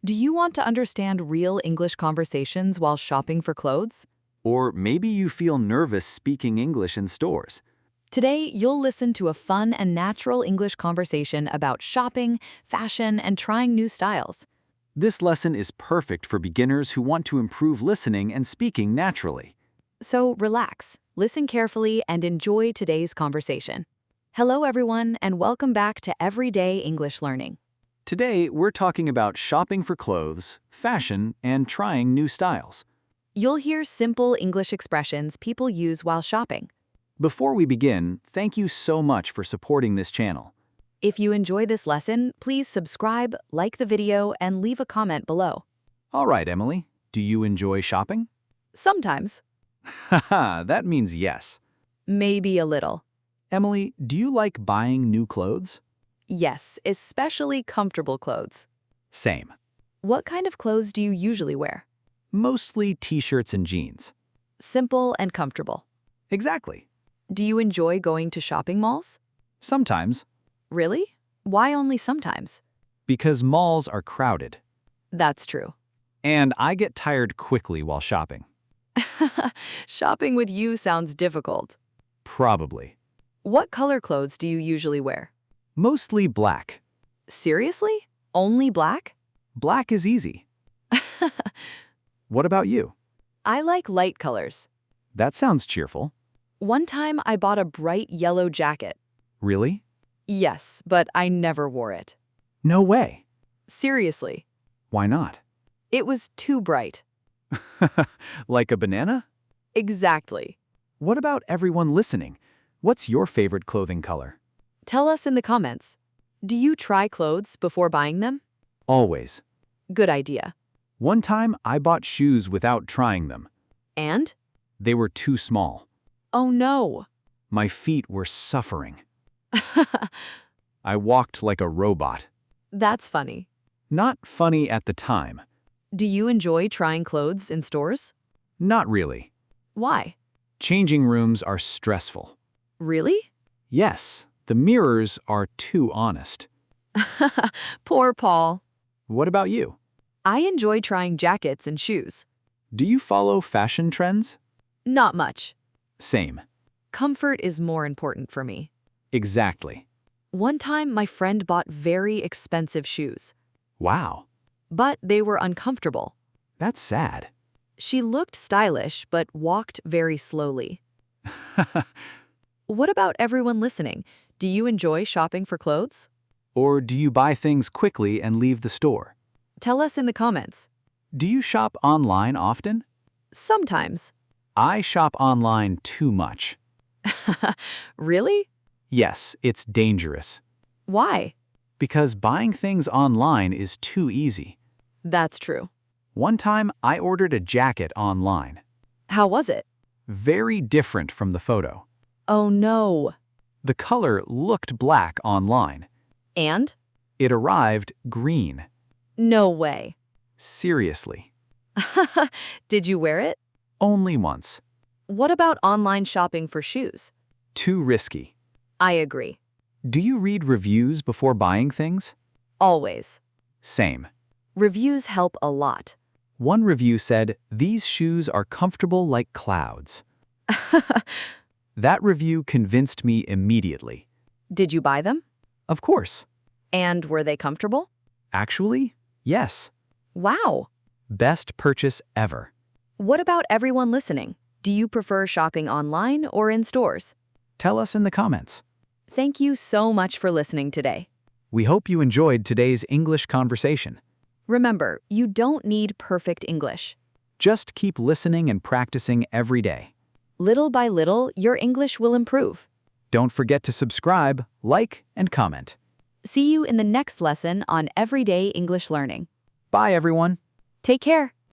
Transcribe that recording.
Do you want to understand real English conversations while shopping for clothes? Or maybe you feel nervous speaking English in stores. Today, you'll listen to a fun and natural English conversation about shopping, fashion, and trying new styles. This lesson is perfect for beginners who want to improve listening and speaking naturally. So relax, listen carefully, and enjoy today's conversation. Hello, everyone, and welcome back to Everyday English Learning. Today, we're talking about shopping for clothes, fashion, and trying new styles. You'll hear simple English expressions people use while shopping. Before we begin, thank you so much for supporting this channel. If you enjoy this lesson, please subscribe, like the video, and leave a comment below. All right, Emily, do you enjoy shopping? Sometimes. Haha, that means yes. Maybe a little. Emily, do you like buying new clothes? Yes, especially comfortable clothes. Same. What kind of clothes do you usually wear? Mostly t-shirts and jeans. Simple and comfortable. Exactly. Do you enjoy going to shopping malls? Sometimes, Really? Why only sometimes? because malls are crowded. That's true. And I get tired quickly while shopping. Shopping with you sounds difficult. Probably. What color clothes do you usually wear? Mostly black. Seriously? Only black? Black is easy. What about you? I like light colors. That sounds cheerful. One time I bought a bright yellow jacket. Really? Yes, but I never wore it. No way. Seriously. Why not? It was too bright. Like a banana? Exactly. What about everyone listening? What's your favorite clothing color? Tell us in the comments. Do you try clothes before buying them? Always. Good idea. One time, I bought shoes without trying them. And? They were too small. Oh no. My feet were suffering. I walked like a robot. That's funny. Not funny at the time. Do you enjoy trying clothes in stores? Not really. Why? Changing rooms are stressful. Really? Yes, the mirrors are too honest. Poor Paul. What about you? I enjoy trying jackets and shoes. Do you follow fashion trends? Not much. Same. Comfort is more important for me. Exactly. One time, my friend bought very expensive shoes, Wow, but they were uncomfortable. that's sad. She looked stylish, but walked very slowly. What about everyone listening? Do you enjoy shopping for clothes? Or do you buy things quickly and leave the store? Tell us in the comments. Do you shop online often? Sometimes. I shop online too much. Really? Yes, it's dangerous. Why? Because buying things online is too easy. That's true. One time, I ordered a jacket online. How was it? Very different from the photo. Oh no. The color looked black online. And? It arrived green. No way. Seriously. Did you wear it? Only once. What about online shopping for shoes? Too risky. I agree. Do you read reviews before buying things? Always. Same. Reviews help a lot. One review said, "These shoes are comfortable like clouds." That review convinced me immediately. Did you buy them? Of course. And were they comfortable? Actually, yes. Wow. Best purchase ever. What about everyone listening? Do you prefer shopping online or in stores? Tell us in the comments. Thank you so much for listening today. We hope you enjoyed today's English conversation. Remember, you don't need perfect English. Just keep listening and practicing every day. Little by little, your English will improve. Don't forget to subscribe, like, and comment. See you in the next lesson on Everyday English Learning. Bye, everyone. Take care.